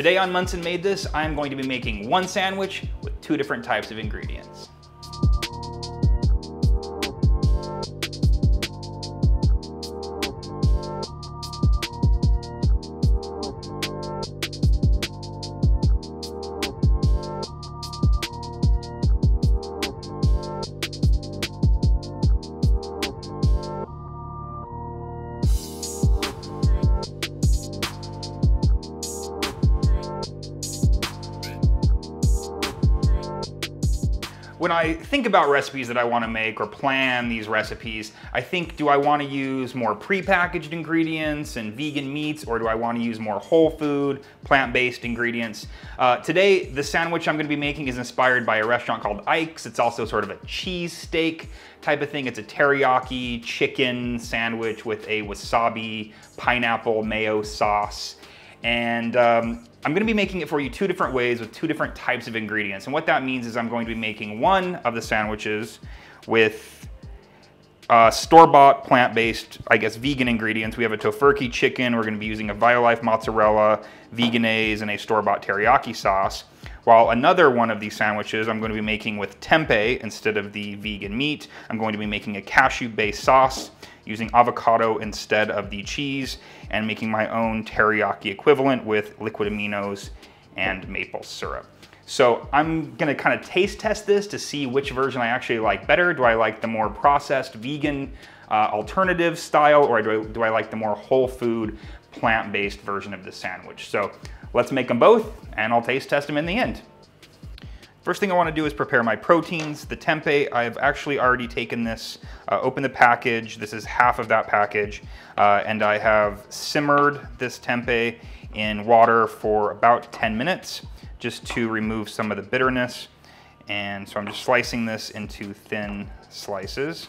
Today on Monson Made This, I'm going to be making one sandwich with two different types of ingredients. When I think about recipes that I want to make or plan these recipes, I think, do I want to use more pre-packaged ingredients and vegan meats, or do I want to use more whole food, plant-based ingredients? Today, the sandwich I'm going to be making is inspired by a restaurant called Ike's. It's also sort of a cheese steak type of thing. It's a teriyaki chicken sandwich with a wasabi, pineapple, mayo sauce. And I'm gonna be making it for you two different ways with two different types of ingredients. And what that means is I'm going to be making one of the sandwiches with store-bought, plant-based, I guess, vegan ingredients. We have a tofurkey chicken. We're gonna be using a Violife mozzarella, Vegenaise, and a store-bought teriyaki sauce. While another one of these sandwiches I'm going to be making with tempeh instead of the vegan meat. I'm going to be making a cashew-based sauce using avocado instead of the cheese, and making my own teriyaki equivalent with liquid aminos and maple syrup. So I'm gonna kind of taste test this to see which version I actually like better. Do I like the more processed vegan alternative style, or do I like the more whole food plant-based version of the sandwich? So let's make them both and I'll taste test them in the end. First thing I want to do is prepare my proteins. The tempeh, I've actually already taken this, opened the package. This is half of that package. And I have simmered this tempeh in water for about 10 minutes just to remove some of the bitterness. And so I'm just slicing this into thin slices.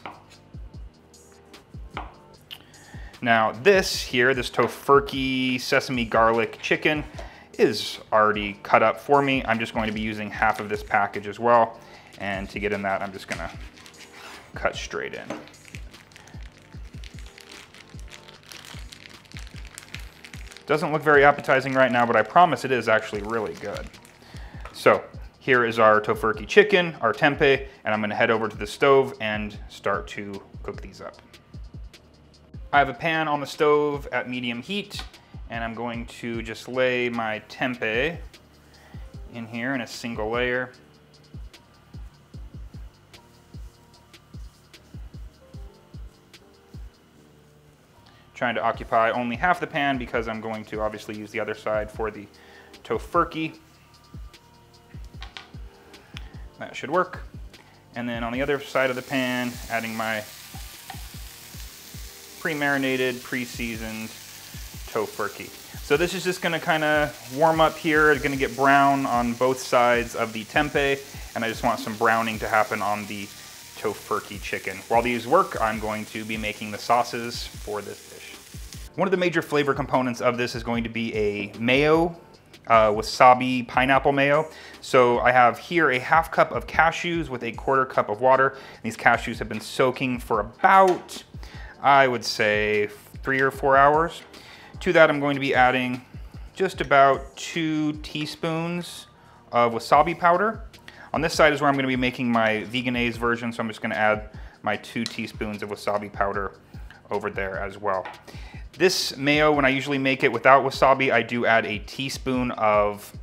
Now this here, this tofurkey sesame garlic chicken, is already cut up for me. I'm just going to be using half of this package as well. And to get in that, I'm just gonna cut straight in. Doesn't look very appetizing right now, but I promise it is actually really good. So here is our tofurkey chicken, our tempeh, and I'm gonna head over to the stove and start to cook these up. I have a pan on the stove at medium heat, and I'm going to just lay my tempeh in here in a single layer. Trying to occupy only half the pan because I'm going to obviously use the other side for the tofurkey. That should work. And then on the other side of the pan, adding my pre-marinated, pre-seasoned tofurkey. So this is just gonna kind of warm up here. It's gonna get brown on both sides of the tempeh, and I just want some browning to happen on the tofurkey chicken. While these work, I'm going to be making the sauces for this dish. One of the major flavor components of this is going to be a mayo, wasabi pineapple mayo. So I have here a half cup of cashews with a quarter cup of water. These cashews have been soaking for about, I would say, 3 or 4 hours. To that, I'm going to be adding just about 2 teaspoons of wasabi powder. On this side is where I'm going to be making my Vegenaise version, so I'm just going to add my 2 teaspoons of wasabi powder over there as well. This mayo, when I usually make it without wasabi, I do add a teaspoon of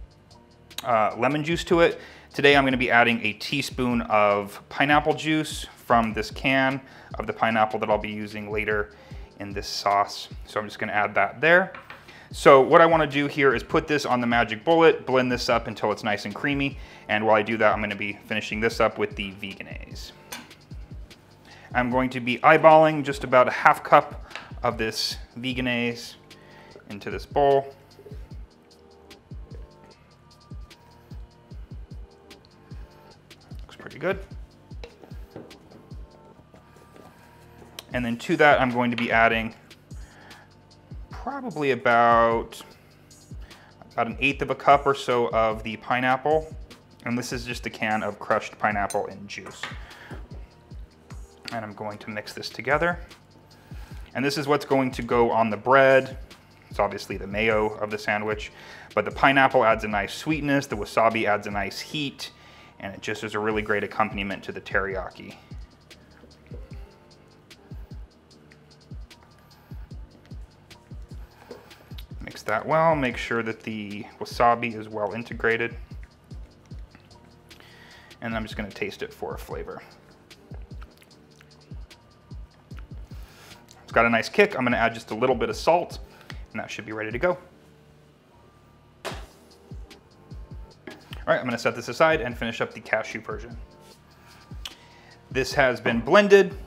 lemon juice to it. Today I'm going to be adding a teaspoon of pineapple juice from this can of the pineapple that I'll be using later in this sauce. So I'm just gonna add that there. So what I wanna do here is put this on the magic bullet, blend this up until it's nice and creamy. And while I do that, I'm gonna be finishing this up with the Vegenaise. I'm going to be eyeballing just about a half cup of this Vegenaise into this bowl. Looks pretty good. And then to that, I'm going to be adding probably about 1/8 of a cup or so of the pineapple. And this is just a can of crushed pineapple and juice. And I'm going to mix this together. And this is what's going to go on the bread It's obviously the mayo of the sandwich, but the pineapple adds a nice sweetness, the wasabi adds a nice heat, and it just is a really great accompaniment to the teriyaki. Mix that well, make sure that the wasabi is well integrated. And I'm just gonna taste it for a flavor. It's got a nice kick. I'm gonna add just a little bit of salt, and that should be ready to go. All right, I'm gonna set this aside and finish up the cashew version. This has been blended.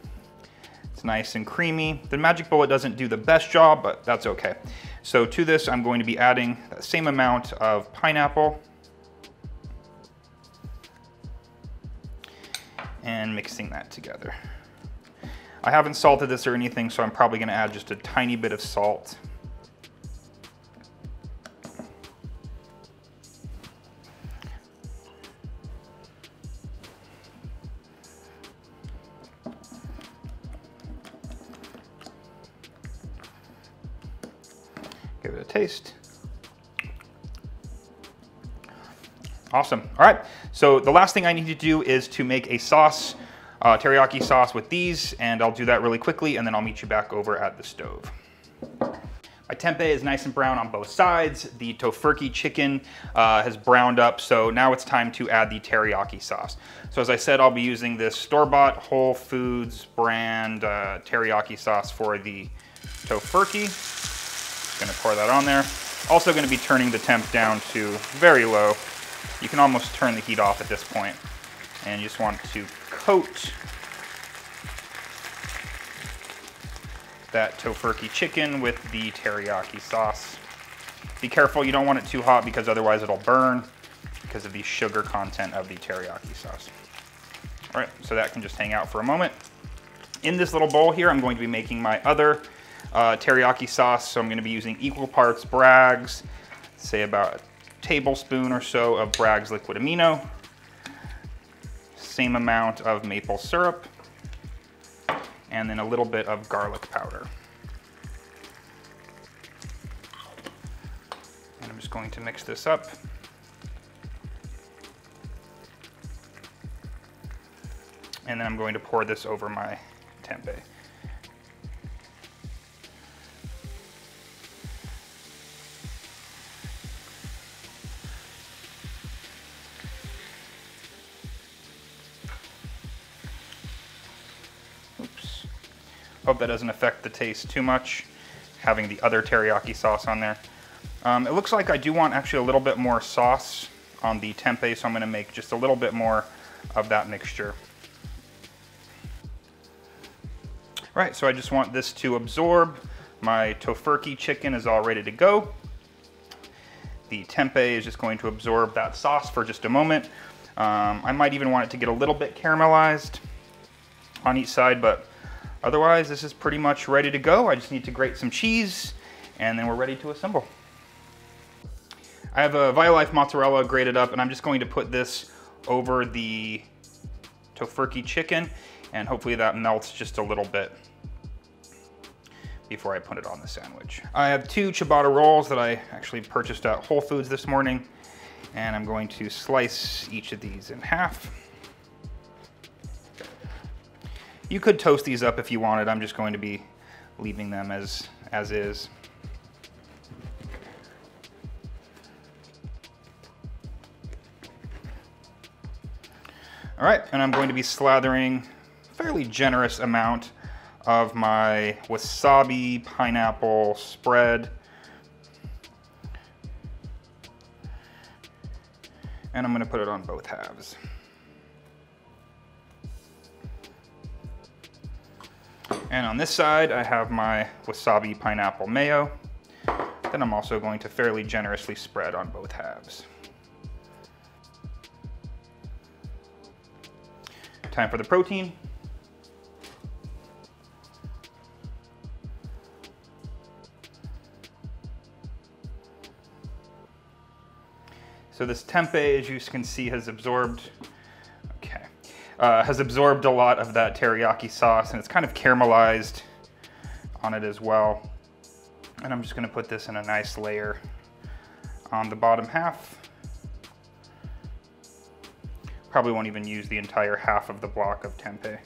It's nice and creamy. The magic bullet doesn't do the best job, but that's okay. So to this, I'm going to be adding the same amount of pineapple and mixing that together. I haven't salted this or anything, so I'm probably gonna add just a tiny bit of salt. Give it a taste. Awesome. All right, so the last thing I need to do is to make a sauce, teriyaki sauce with these, and I'll do that really quickly, and then I'll meet you back over at the stove. My tempeh is nice and brown on both sides. The tofurkey chicken has browned up, so now it's time to add the teriyaki sauce. So as I said, I'll be using this store-bought Whole Foods brand teriyaki sauce for the tofurkey. Just gonna pour that on there. Also gonna be turning the temp down to very low. You can almost turn the heat off at this point, and you just want to coat that tofurkey chicken with the teriyaki sauce. Be careful, you don't want it too hot because otherwise it'll burn because of the sugar content of the teriyaki sauce. All right, so that can just hang out for a moment. In this little bowl here, I'm going to be making my other teriyaki sauce. So I'm gonna be using equal parts Bragg's, say about a tablespoon or so of Bragg's liquid amino, same amount of maple syrup, and then a little bit of garlic powder. And I'm just going to mix this up. And then I'm going to pour this over my tempeh. Hope that doesn't affect the taste too much, having the other teriyaki sauce on there. It looks like I do want actually a little bit more sauce on the tempeh, so I'm gonna make just a little bit more of that mixture. All right, so I just want this to absorb. My tofurkey chicken is all ready to go. The tempeh is just going to absorb that sauce for just a moment. I might even want it to get a little bit caramelized on each side, but otherwise, this is pretty much ready to go. I just need to grate some cheese, and then we're ready to assemble. I have a Violife mozzarella grated up, and I'm just going to put this over the tofurkey chicken, and hopefully that melts just a little bit before I put it on the sandwich. I have 2 ciabatta rolls that I actually purchased at Whole Foods this morning, and I'm going to slice each of these in half. You could toast these up if you wanted. I'm just going to be leaving them as is. All right, and I'm going to be slathering a fairly generous amount of my wasabi pineapple spread. And I'm gonna put it on both halves. And on this side, I have my wasabi pineapple mayo that I'm also going to fairly generously spread on both halves. Time for the protein. So this tempeh, as you can see, has absorbed a lot of that teriyaki sauce, and it's kind of caramelized on it as well. And I'm just gonna put this in a nice layer on the bottom half. Probably won't even use the entire half of the block of tempeh.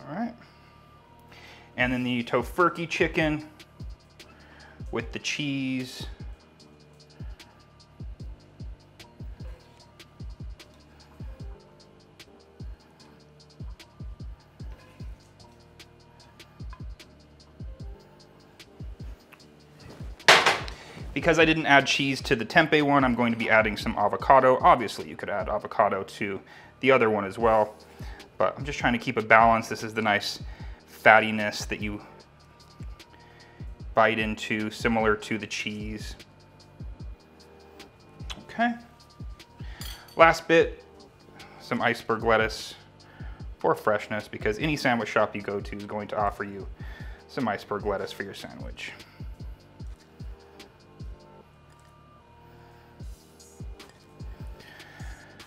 All right. And then the tofurkey chicken with the cheese. Because I didn't add cheese to the tempeh one, I'm going to be adding some avocado. Obviously, you could add avocado to the other one as well, but I'm just trying to keep a balance. This is the nice fattiness that you bite into, similar to the cheese. Okay. Last bit, some iceberg lettuce for freshness, because any sandwich shop you go to is going to offer you some iceberg lettuce for your sandwich.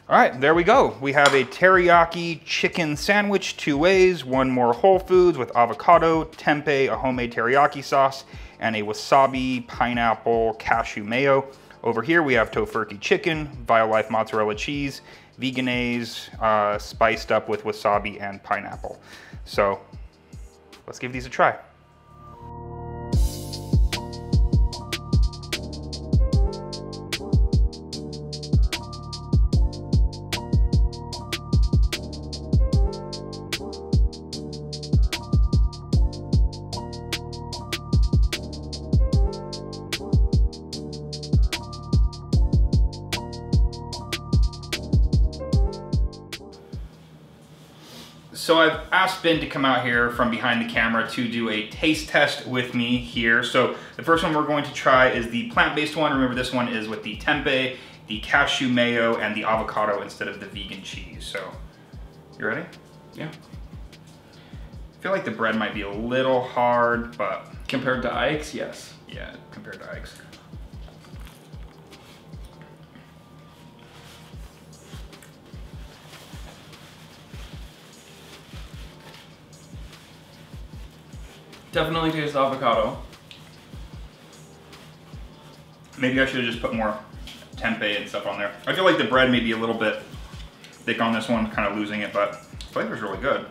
All right, there we go. We have a teriyaki chicken sandwich, 2 ways, 1 more Whole Foods with avocado, tempeh, a homemade teriyaki sauce, and a wasabi, pineapple, cashew mayo. Over here we have tofurkey chicken, Violife mozzarella cheese, Vegenaise, spiced up with wasabi and pineapple. So let's give these a try. So I've asked Ben to come out here from behind the camera to do a taste test with me here. So the first one we're going to try is the plant-based one. Remember, this one is with the tempeh, the cashew mayo, and the avocado instead of the vegan cheese. So, you ready? Yeah. I feel like the bread might be a little hard, but... Compared to Ike's, yes. Yeah, compared to Ike's. Definitely tastes avocado. Maybe I should have just put more tempeh and stuff on there. I feel like the bread may be a little bit thick on this one, kind of losing it, but the flavor's really good.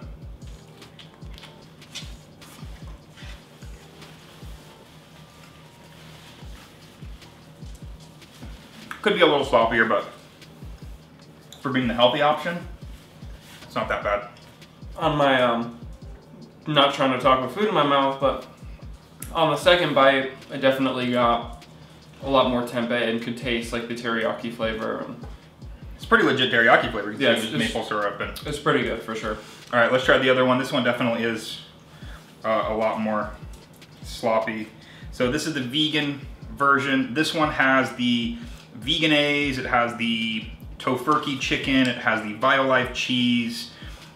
Could be a little sloppier, but for being the healthy option, it's not that bad. On my, not trying to talk with food in my mouth, but on the second bite, I definitely got a lot more tempeh and could taste like the teriyaki flavor. It's pretty legit teriyaki flavor. Yeah, it's maple syrup. And... It's pretty good for sure. All right, let's try the other one. This one definitely is a lot more sloppy. So this is the vegan version. This one has the Vegenaise, it has the tofurkey chicken, it has the Violife cheese.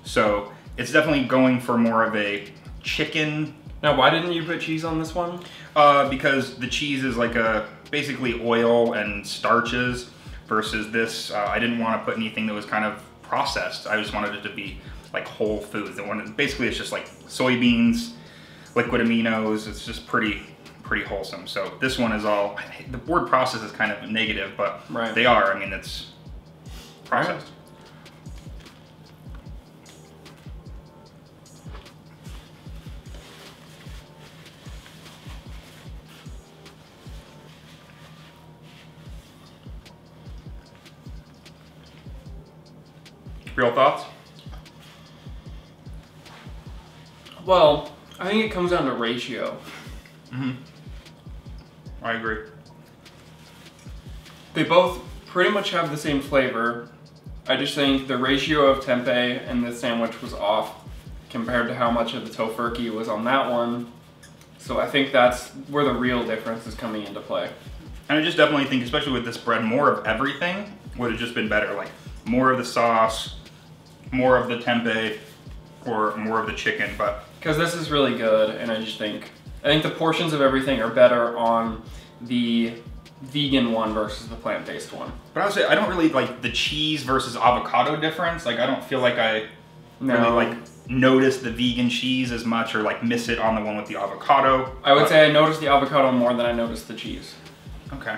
So it's definitely going for more of a chicken. Now, why didn't you put cheese on this one? Because the cheese is like basically oil and starches, versus this, I didn't want to put anything that was kind of processed. I just wanted it to be like whole foods. Basically it's just like soybeans, liquid aminos. It's just pretty wholesome. So this one is all, the word process is kind of negative, but right. They are. I mean, it's processed. Right. Real thoughts? Well, I think it comes down to ratio. Mm-hmm. I agree. They both pretty much have the same flavor. I just think the ratio of tempeh in this sandwich was off compared to how much of the tofurkey was on that one. So I think that's where the real difference is coming into play. And I just definitely think, especially with this bread, more of everything would have just been better. Like more of the sauce, more of the tempeh, or more of the chicken, but... Because this is really good, and I think the portions of everything are better on the vegan one versus the plant-based one. But I would say I don't really like the cheese versus avocado difference. Like I don't feel like I really like notice the vegan cheese as much or like miss it on the one with the avocado? I would say I noticed the avocado more than I noticed the cheese. Okay.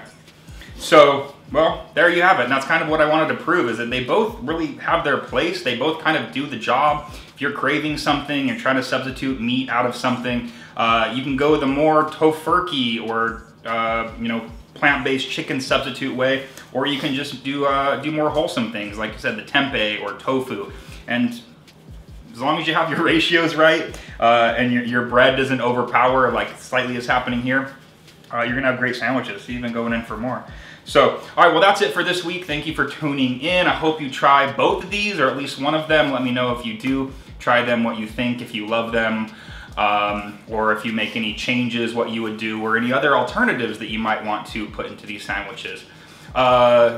So, well, there you have it. And that's kind of what I wanted to prove, is that they both really have their place. They both kind of do the job. If you're craving something, you're trying to substitute meat out of something, you can go the more tofurkey or, you know, plant-based chicken substitute way, or you can just do more wholesome things, like I said, the tempeh or tofu. And as long as you have your ratios right and your bread doesn't overpower like slightly is happening here, you're gonna have great sandwiches, even going in for more. So, all right, well, that's it for this week. Thank you for tuning in. I hope you try both of these, or at least one of them. Let me know if you do try them, what you think, if you love them, or if you make any changes, what you would do, or any other alternatives that you might want to put into these sandwiches.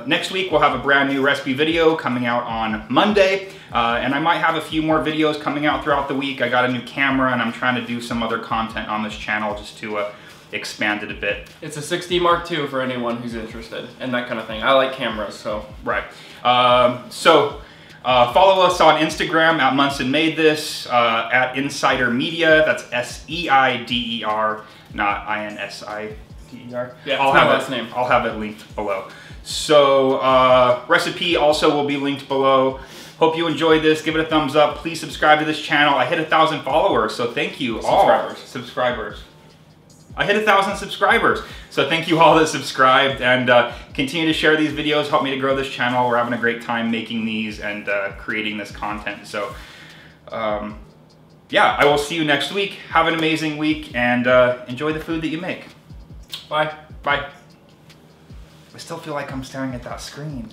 Next week, we'll have a brand new recipe video coming out on Monday, and I might have a few more videos coming out throughout the week. I got a new camera, and I'm trying to do some other content on this channel just to expand it a bit. It's a 6D Mark II for anyone who's interested and that kind of thing. I like cameras, so. Right. Follow us on Instagram at monsonmadethis, at Inseider Media. That's S-E-I-D-E-R, not I-N-S-I-D-E-R. Yeah, I'll have it linked below. So recipe also will be linked below. Hope you enjoyed this. Give it a thumbs up. Please subscribe to this channel. I hit 1,000 followers, so thank you all. Subscribers. I hit 1,000 subscribers. So thank you all that subscribed, and continue to share these videos. Help me to grow this channel. We're having a great time making these and creating this content. So yeah, I will see you next week. Have an amazing week, and enjoy the food that you make. Bye. Bye. I still feel like I'm staring at that screen.